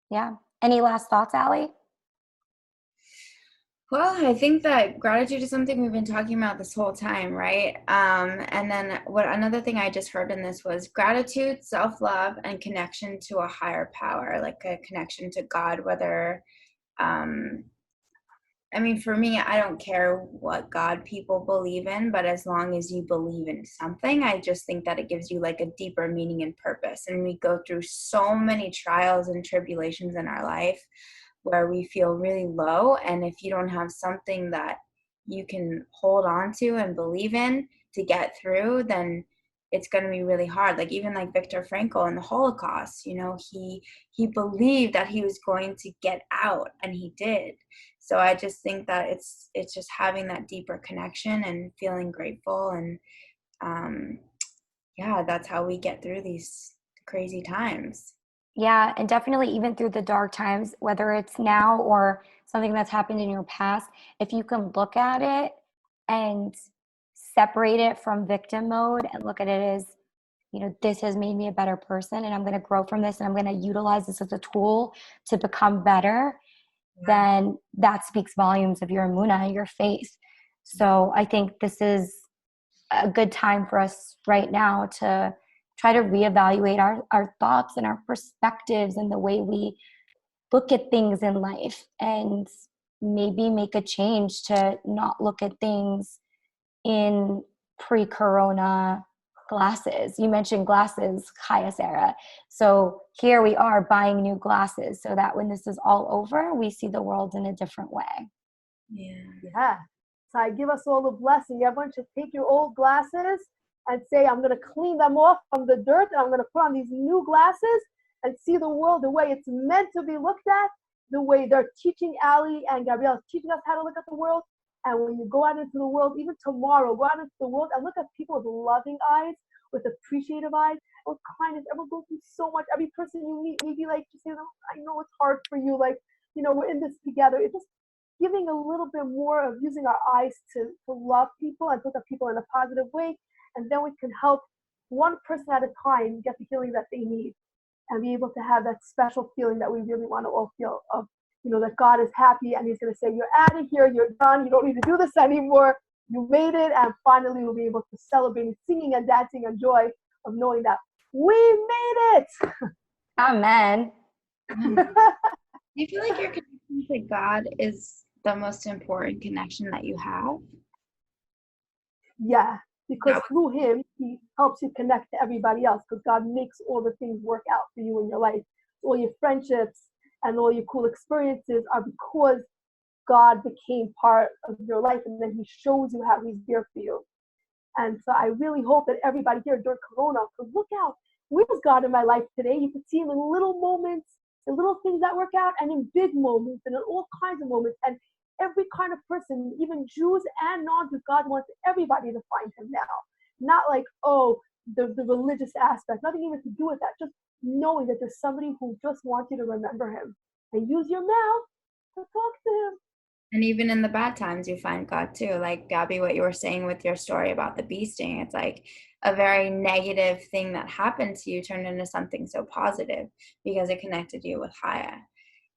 Speaker 1: Yeah. Any last thoughts, Alie?
Speaker 2: Well, I think that gratitude is something we've been talking about this whole time, right? And then another thing I just heard in this was gratitude, self-love, and connection to a higher power, like a connection to God, whether, for me, I don't care what God people believe in, but as long as you believe in something, I just think that it gives you like a deeper meaning and purpose. And we go through so many trials and tribulations in our life where we feel really low. And if you don't have something that you can hold on to and believe in to get through, then it's going to be really hard. Like even like Viktor Frankl in the Holocaust, he believed that he was going to get out, and he did. So I just think that it's just having that deeper connection and feeling grateful. And that's how we get through these crazy times.
Speaker 1: Yeah, and definitely even through the dark times, whether it's now or something that's happened in your past, if you can look at it and separate it from victim mode and look at it as, this has made me a better person and I'm going to grow from this and I'm going to utilize this as a tool to become better, then that speaks volumes of your emunah, your faith. So I think this is a good time for us right now to try to reevaluate our thoughts and our perspectives and the way we look at things in life, and maybe make a change to not look at things in pre-corona glasses. You mentioned glasses, Chaya Sara. So here we are buying new glasses so that when this is all over, we see the world in a different way.
Speaker 3: Yeah. So I give us all the blessing. Everyone should take your old glasses and say, I'm going to clean them off from the dirt, and I'm going to put on these new glasses and see the world the way it's meant to be looked at, the way they're teaching Alie and Gabrielle, teaching us how to look at the world. And when you go out into the world, even tomorrow, go out into the world and look at people with loving eyes, with appreciative eyes, with kindness. Everyone goes through so much. Every person you meet, maybe like, just say, I know it's hard for you. Like, we're in this together. It's just giving a little bit more of using our eyes to love people and look at people in a positive way. And then we can help one person at a time get the healing that they need and be able to have that special feeling that we really want to all feel of, that God is happy and he's going to say, you're out of here, you're done, you don't need to do this anymore, you made it. And finally we'll be able to celebrate singing and dancing and joy of knowing that we made it.
Speaker 1: Amen.
Speaker 2: Do you feel like your connection to God is the most important connection that you have?
Speaker 3: Yeah, because through him, he helps you connect to everybody else, because God makes all the things work out for you in your life. All your friendships and all your cool experiences are because God became part of your life, and then he shows you how he's there for you. And so I really hope that everybody here during Corona could look out. Where's God in my life today? You can see him in little moments, in little things that work out, and in big moments, and in all kinds of moments. And every kind of person, even Jews and non-Jews, God wants everybody to find him now. Not like, the religious aspect, nothing even to do with that. Just knowing that there's somebody who just wants you to remember him. And use your mouth to talk to him.
Speaker 2: And even in the bad times, you find God too. Like Gabby, what you were saying with your story about the bee sting, it's like a very negative thing that happened to you turned into something so positive because it connected you with Chaya.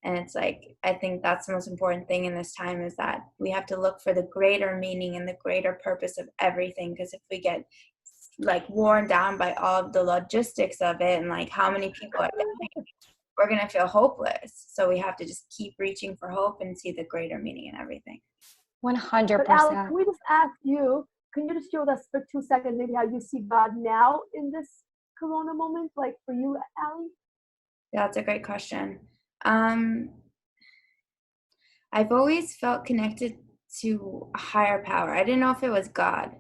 Speaker 2: And it's like, I think that's the most important thing in this time is that we have to look for the greater meaning and the greater purpose of everything. Because if we get like worn down by all of the logistics of it and like how many people are dying, we're going to feel hopeless. So we have to just keep reaching for hope and see the greater meaning in everything.
Speaker 1: 100%.
Speaker 3: But Alie, can we just ask you, can you just share with us for 2 seconds maybe how you see God now in this Corona moment, like for you, Alie?
Speaker 2: Yeah, that's a great question. I've always felt connected to a higher power. I didn't know if it was God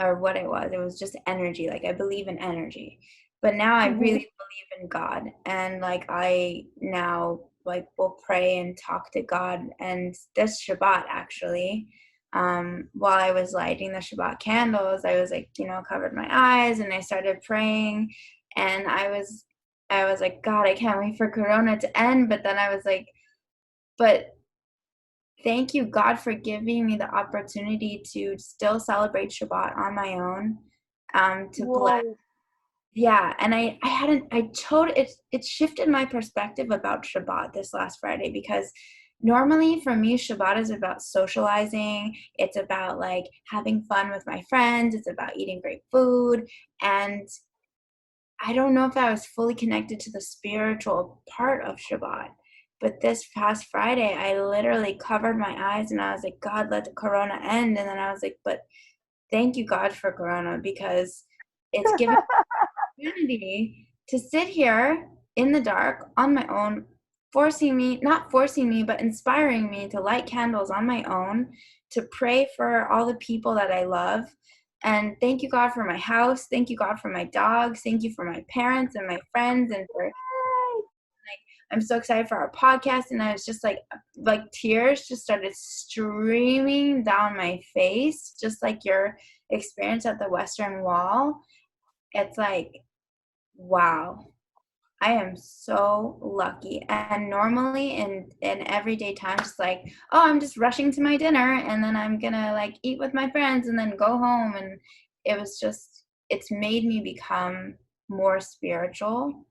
Speaker 2: or what it was. It was just energy. Like I believe in energy. But now I really believe in God. And like I now like will pray and talk to God. And this Shabbat actually, while I was lighting the Shabbat candles, I was like, covered my eyes and I started praying. And I was like, God, I can't wait for Corona to end. But then I was like, but thank you, God, for giving me the opportunity to still celebrate Shabbat on my own. Yeah, and it shifted my perspective about Shabbat this last Friday because normally for me, Shabbat is about socializing. It's about like having fun with my friends. It's about eating great food. And I don't know if I was fully connected to the spiritual part of Shabbat. But this past Friday, I literally covered my eyes and I was like, God, let the Corona end. And then I was like, but thank you, God, for Corona, because it's given me the opportunity to sit here in the dark on my own, not forcing me, but inspiring me to light candles on my own, to pray for all the people that I love. And thank you, God, for my house. Thank you, God, for my dogs. Thank you for my parents and my friends and for I'm so excited for our podcast. And I was just like tears just started streaming down my face, just like your experience at the Western Wall. It's like, wow, I am so lucky. And normally in everyday times, just like, oh, I'm just rushing to my dinner and then I'm gonna like eat with my friends and then go home. And it's made me become more spiritual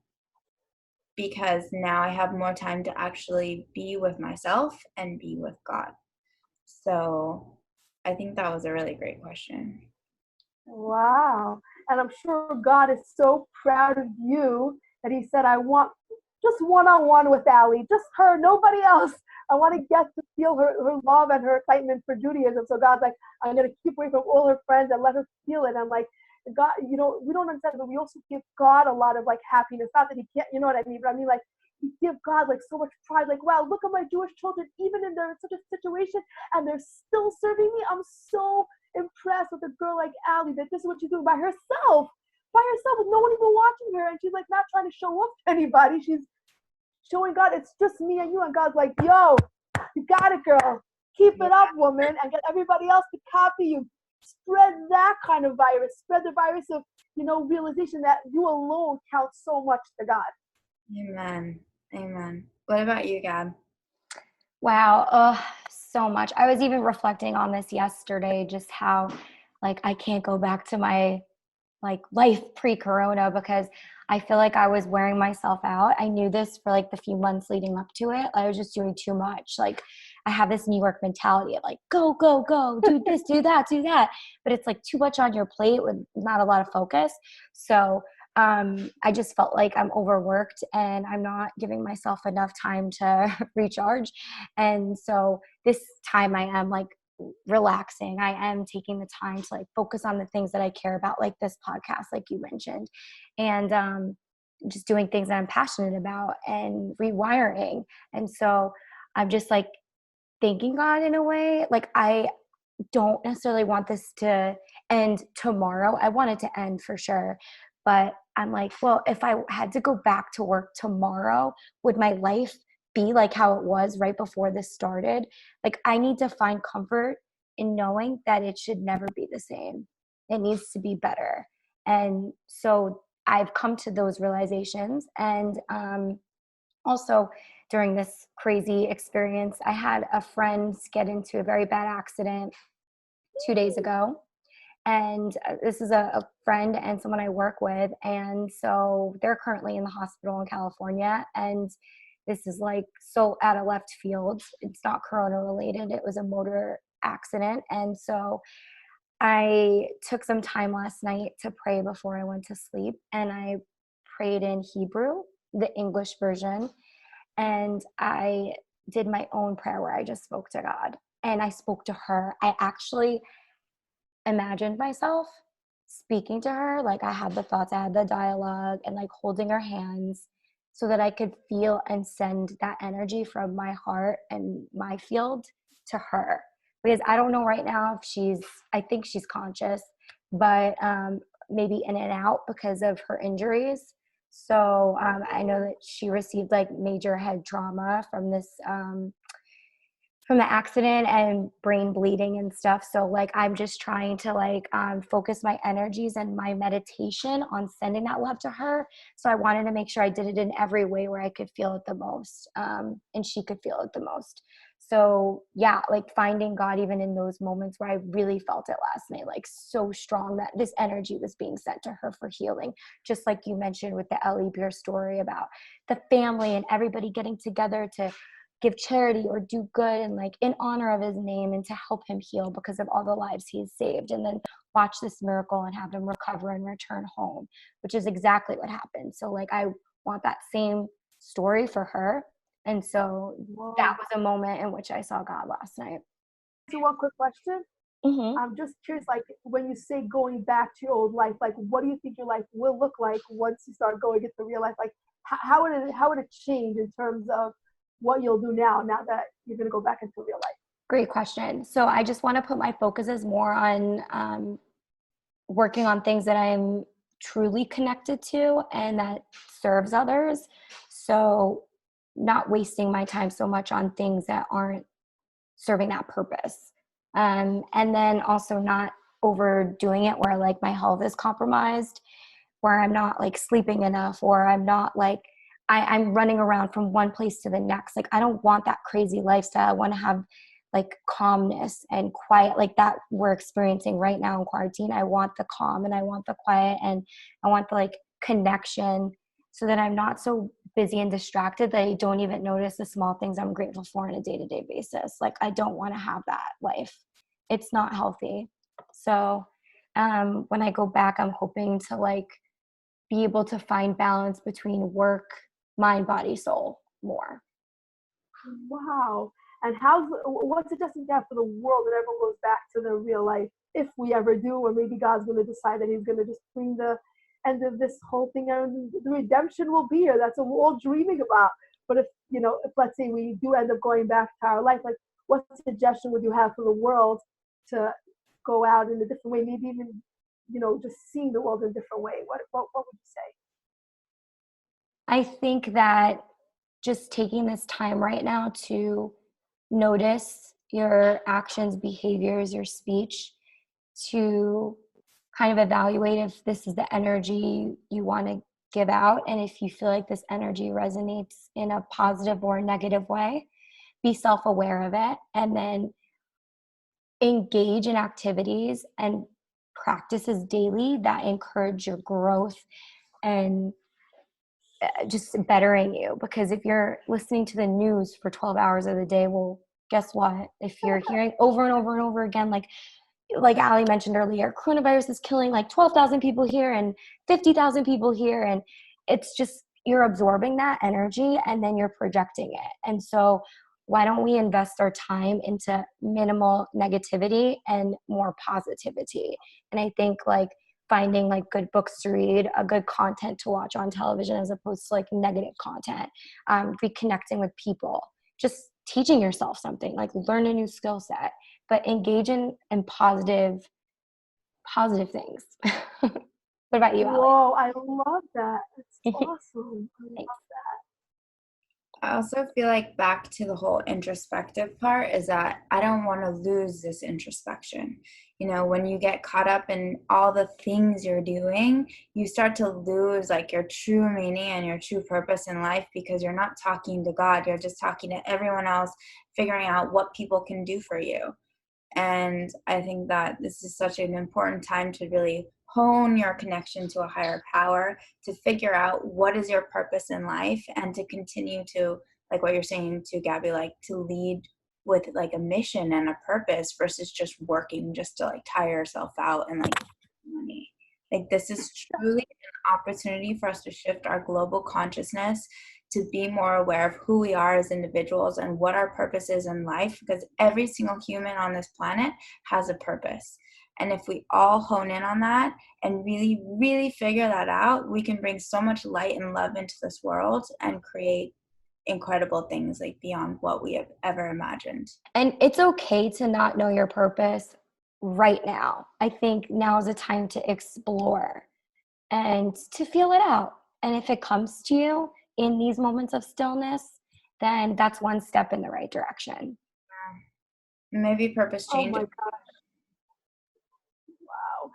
Speaker 2: because now I have more time to actually be with myself and be with God. So I think that was a really great question.
Speaker 3: Wow. And I'm sure God is so proud of you that he said, I want just one-on-one with Alie, just her, nobody else. I want to get to feel her love and her excitement for Judaism. So God's like, I'm going to keep away from all her friends and let her feel it. And like, God, we don't understand, but we also give God a lot of like happiness. Not that he can't, you know what I mean? But I mean, like, we give God like so much pride. Like, wow, look at my Jewish children, even in such a situation, and they're still serving me. I'm so impressed with a girl like Alie that this is what she's doing by herself, with no one even watching her, and she's like not trying to show off to anybody. She's showing God it's just me and you, and God's like, yo, you got it, girl. Keep it up, woman, and get everybody else to copy you. Spread that kind of virus. Spread the virus of realization that you alone count so much to God.
Speaker 2: Amen. Amen. What about you, Gab?
Speaker 1: Wow. So much. I was even reflecting on this yesterday, just how like I can't go back to my like life pre-corona because I feel like I was wearing myself out. I knew this for like the few months leading up to it. I was just doing too much. Like I have this New York mentality of like, go, go, go, do this, do that, do that. But it's like too much on your plate with not a lot of focus. So I just felt like I'm overworked and I'm not giving myself enough time to recharge. And so this time I am like relaxing. I am taking the time to like focus on the things that I care about, like this podcast, like you mentioned, and just doing things that I'm passionate about and rewiring. And so I'm just like thanking God in a way. Like I don't necessarily want this to end tomorrow. I want it to end for sure. But I'm like, well, if I had to go back to work tomorrow, would my life be like how it was right before this started? Like I need to find comfort in knowing that it should never be the same. It needs to be better. And so I've come to those realizations. And also during this crazy experience. I had a friend get into a very bad accident 2 days ago. And this is a friend and someone I work with. And so they're currently in the hospital in California. And this is like so out of left field. It's not corona related. It was a motor accident. And so I took some time last night to pray before I went to sleep. And I prayed in Hebrew, the English version. And I did my own prayer where I just spoke to God. And I spoke to her. I actually imagined myself speaking to her. Like I had the thoughts, I had the dialogue, and like holding her hands so that I could feel and send that energy from my heart and my field to her. Because I don't know right now if I think she's conscious, but maybe in and out because of her injuries. So I know that she received like major head trauma from this from the accident and brain bleeding and stuff. So like, I'm just trying to like focus my energies and my meditation on sending that love to her. So I wanted to make sure I did it in every way where I could feel it the most, and she could feel it the most. So yeah, like finding God even in those moments where I really felt it last night, like so strong that this energy was being sent to her for healing. Just like you mentioned with the Alie Beer story about the family and everybody getting together to give charity or do good and like in honor of his name and to help him heal because of all the lives he's saved, and then watch this miracle and have him recover and return home, which is exactly what happened. So like I want that same story for her. And so that was a moment in which I saw God last night.
Speaker 3: So one quick question.
Speaker 1: Mm-hmm.
Speaker 3: I'm just curious, like when you say going back to your old life, like what do you think your life will look like once you start going into real life? Like how would it change in terms of what you'll do now that you're going to go back into real life?
Speaker 1: Great question. So I just want to put my focuses more on working on things that I'm truly connected to and that serves others. So not wasting my time so much on things that aren't serving that purpose. And then also not overdoing it where like my health is compromised, where I'm not like sleeping enough, or I'm not like, I'm running around from one place to the next. Like, I don't want that crazy lifestyle. I want to have like calmness and quiet, like that we're experiencing right now in quarantine. I want the calm and I want the quiet and I want the like connection so that I'm not so busy and distracted that I don't even notice the small things I'm grateful for on a day-to-day basis. Like, I don't want to have that life. It's not healthy. So when I go back, I'm hoping to like be able to find balance between work, mind, body, soul more.
Speaker 3: Wow. And what suggestions you have for the world that everyone goes back to the real life, if we ever do, or maybe God's going to decide that he's going to just bring the end of this whole thing and the redemption will be here. That's what we're all dreaming about. But if let's say we do end up going back to our life, like what suggestion would you have for the world to go out in a different way, maybe even, just seeing the world in a different way? What would you say?
Speaker 1: I think that just taking this time right now to notice your actions, behaviors, your speech, to kind of evaluate if this is the energy you want to give out. And if you feel like this energy resonates in a positive or negative way, be self-aware of it, and then engage in activities and practices daily that encourage your growth and just bettering you. Because if you're listening to the news for 12 hours of the day, well, guess what? If you're hearing over and over and over again, like Alie mentioned earlier, coronavirus is killing like 12,000 people here and 50,000 people here. And it's just, you're absorbing that energy and then you're projecting it. And so why don't we invest our time into minimal negativity and more positivity? And I think like finding like good books to read, a good content to watch on television as opposed to like negative content, reconnecting with people, just teaching yourself something, like learn a new skill set, but engage in positive things. What about you, Alie?
Speaker 3: Whoa, I love that. It's awesome. I love that.
Speaker 2: I also feel like back to the whole introspective part is that I don't want to lose this introspection. You know, when you get caught up in all the things you're doing, you start to lose like your true meaning and your true purpose in life because you're not talking to God. You're just talking to everyone else, figuring out what people can do for you. And I think that this is such an important time to really hone your connection to a higher power, to figure out what is your purpose in life, and to continue to, like what you're saying to Gabby, like to lead with like a mission and a purpose versus just working just to like tire yourself out and like money. Like this is truly an opportunity for us to shift our global consciousness to be more aware of who we are as individuals and what our purpose is in life, because every single human on this planet has a purpose. And if we all hone in on that and really, really figure that out, we can bring so much light and love into this world and create incredible things like beyond what we have ever imagined.
Speaker 1: And it's okay to not know your purpose right now. I think now is a time to explore and to feel it out. And if it comes to you in these moments of stillness, then that's one step in the right direction.
Speaker 2: Maybe purpose
Speaker 3: Oh
Speaker 2: changes.
Speaker 3: my gosh. Wow.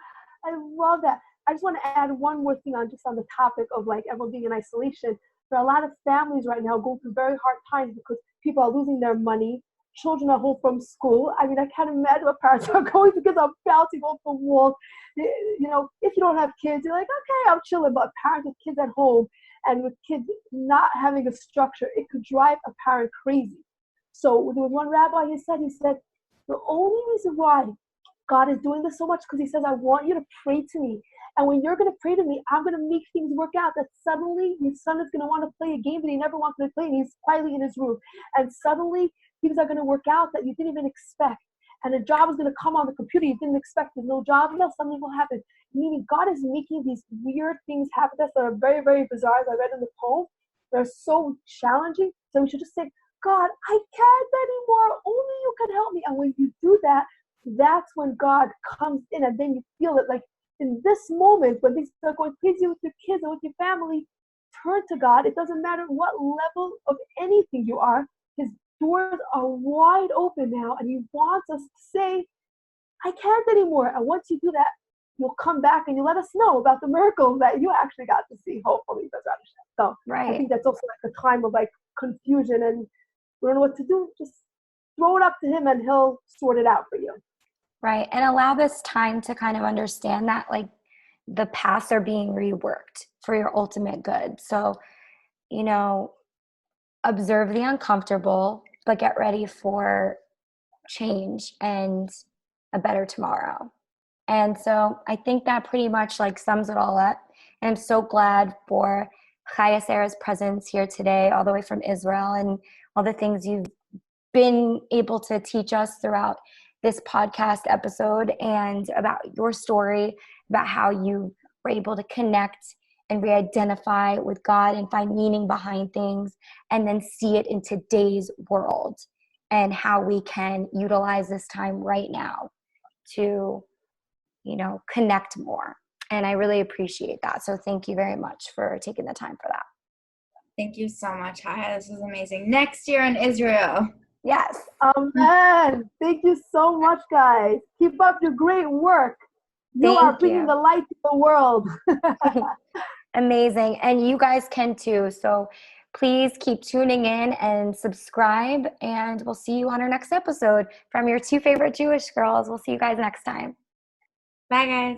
Speaker 3: I love that. I just want to add one more thing on the topic of like everyone being in isolation. For a lot of families right now going through very hard times because people are losing their money. Children are home from school. I mean, I can't imagine what parents are going through because I'm bouncing off the walls. You know, if you don't have kids, you're like, okay, I'm chilling. But parents with kids at home and with kids not having a structure, it could drive a parent crazy. So there was one rabbi, he said, the only reason why God is doing this so much because he says, I want you to pray to me. And when you're going to pray to me, I'm going to make things work out. That suddenly your son is going to want to play a game that he never wanted to play. And he's quietly in his room. And suddenly things are going to work out that you didn't even expect. And a job is going to come on the computer you didn't expect. There's no job. No, something will happen. Meaning God is making these weird things happen to us that are very, very bizarre, as I read in the poem. They're so challenging. So we should just say, God, I can't anymore. Only you can help me. And when you do that, that's when God comes in, and then you feel it like in this moment when things are going crazy with your kids or with your family, turn to God. It doesn't matter what level of anything you are. His doors are wide open now, and he wants us to say, I can't anymore. And once you do that, you'll come back and you let us know about the miracles that you actually got to see, hopefully. So
Speaker 1: Right.
Speaker 3: I think that's also like a time of like confusion and we don't know what to do. Just throw it up to him and he'll sort it out for you.
Speaker 1: Right. And allow this time to kind of understand that like the paths are being reworked for your ultimate good. So, you know, observe the uncomfortable, but get ready for change and a better tomorrow. And so I think that pretty much like sums it all up. And I'm so glad for Chaya Sara's presence here today, all the way from Israel, and all the things you've been able to teach us throughout this podcast episode, and about your story, about how you were able to connect and re-identify with God and find meaning behind things, and then see it in today's world, and how we can utilize this time right now to, you know, connect more. And I really appreciate that. So thank you very much for taking the time for that.
Speaker 2: Thank you so much, Chaya. This was amazing. Next year in Israel.
Speaker 1: Yes.
Speaker 3: Amen. Thank you so much, guys. Keep up your great work. You are bringing the light to the world.
Speaker 1: Amazing. And you guys can too. So please keep tuning in and subscribe. And we'll see you on our next episode from your two favorite Jewish girls. We'll see you guys next time.
Speaker 2: Bye, guys.